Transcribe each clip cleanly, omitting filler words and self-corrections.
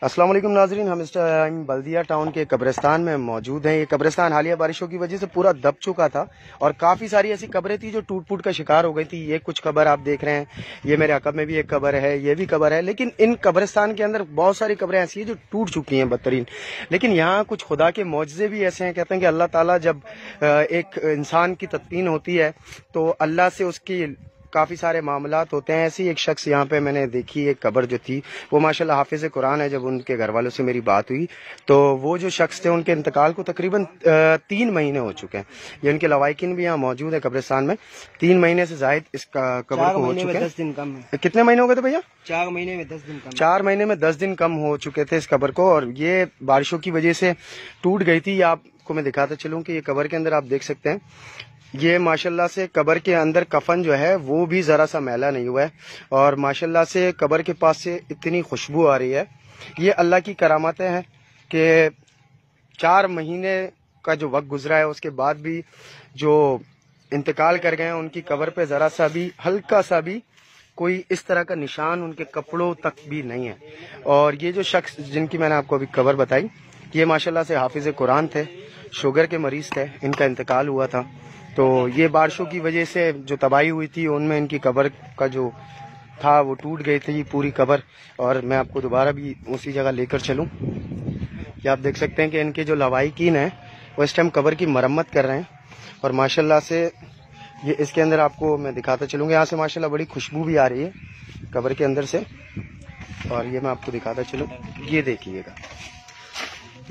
अस्सलाम वालेकुम नाजरीन, हम इस टाइम बल्दिया टाउन के कब्रिस्तान में मौजूद हैं। ये कब्रिस्तान हालिया बारिशों की वजह से पूरा दब चुका था और काफ़ी सारी ऐसी कब्रें थी जो टूट फूट का शिकार हो गई थी। ये कुछ कब्र आप देख रहे हैं, ये मेरे अकब में भी एक कब्र है, ये भी कब्र है। लेकिन इन कब्रिस्तान के अंदर बहुत सारी कब्रें ऐसी हैं जो टूट चुकी हैं बदतरीन। लेकिन यहाँ कुछ खुदा के मौजज़े भी ऐसे हैं। कहते हैं कि अल्लाह ताला जब एक इंसान की तदफीन होती है तो अल्लाह से उसकी काफ़ी सारे मामलात होते हैं। ऐसी एक शख्स यहाँ पे मैंने देखी, एक कब्र जो थी वो माशाल्लाह हाफिज़ कुरान है। जब उनके घर वालों से मेरी बात हुई तो वो जो शख्स थे उनके इंतकाल को तकरीबन 3 महीने हो चुके हैं। ये उनके लवाकिन भी यहाँ मौजूद है कब्रिस्तान में। 3 महीने से जायद इस कब्र को हो चुके हैं। 10 दिन कम है। कितने महीने हो गए थे भैया? 4 महीने में 10 दिन कम। 4 महीने में 10 दिन कम हो चुके थे इस कब्र को और ये बारिशों की वजह से टूट गई थी। आपको मैं दिखाता चलूँ कि ये कब्र के अंदर आप देख सकते हैं, ये माशाल्लाह से कब्र के अंदर कफन जो है वो भी ज़रा सा मैला नहीं हुआ है और माशाल्लाह से कब्र के पास से इतनी खुशबू आ रही है। ये अल्लाह की करामतें हैं कि 4 महीने का जो वक्त गुजरा है उसके बाद भी जो इंतकाल कर गए हैं उनकी कब्र पे ज़रा सा भी, हल्का सा भी कोई इस तरह का निशान उनके कपड़ों तक भी नहीं है। और ये जो शख्स जिनकी मैंने आपको अभी कब्र बताई, ये माशाल्लाह से हाफिज़ कुरान थे, शुगर के मरीज़ थे, इनका इंतकाल हुआ था। तो ये बारिशों की वजह से जो तबाही हुई थी उनमें इनकी कब्र का जो था वो टूट गई थी पूरी कब्र। और मैं आपको दोबारा भी उसी जगह लेकर चलूं। ये आप देख सकते हैं कि इनके जो लवाहिकीन हैं वो इस टाइम कब्र की मरम्मत कर रहे हैं और माशाल्लाह से ये इसके अंदर आपको मैं दिखाता चलूँगा। यहाँ से माशाल्लाह बड़ी खुशबू भी आ रही है कब्र के अंदर से और ये मैं आपको दिखाता चलूँ। ये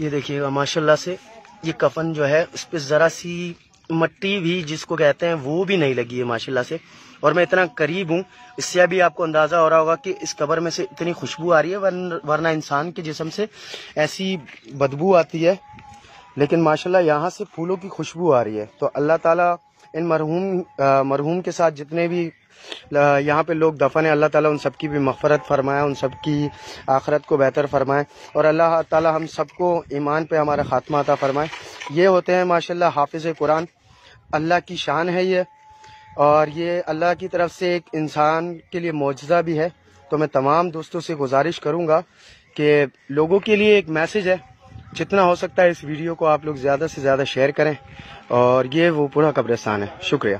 देखिएगा माशाल्लाह से ये कफन जो है उस पर ज़रा सी मट्टी भी जिसको कहते हैं वो भी नहीं लगी है माशाल्लाह से। और मैं इतना करीब हूँ, इससे भी आपको अंदाज़ा हो रहा होगा कि इस कब्र में से इतनी खुशबू आ रही है, वरना इंसान के जिस्म से ऐसी बदबू आती है। लेकिन माशाल्लाह यहाँ से फूलों की खुशबू आ रही है। तो अल्लाह ताला इन मरहूम के साथ जितने भी यहाँ पे लोग दफन है, अल्लाह ताला उन सबकी भी मग़फ़रत फरमाए, उन सबकी आखिरत को बेहतर फरमाए और अल्लाह ताला हम सबको ईमान पे हमारा खात्मा अता फरमाए। ये होते हैं माशाल्लाह हाफिज़ कुरान। अल्लाह की शान है ये और ये अल्लाह की तरफ से एक इंसान के लिए मौजज़ा भी है। तो मैं तमाम दोस्तों से गुजारिश करूँगा कि लोगों के लिए एक मैसेज है, जितना हो सकता है इस वीडियो को आप लोग ज़्यादा से ज़्यादा शेयर करें। और ये वो पूरा कब्रिस्तान है। शुक्रिया।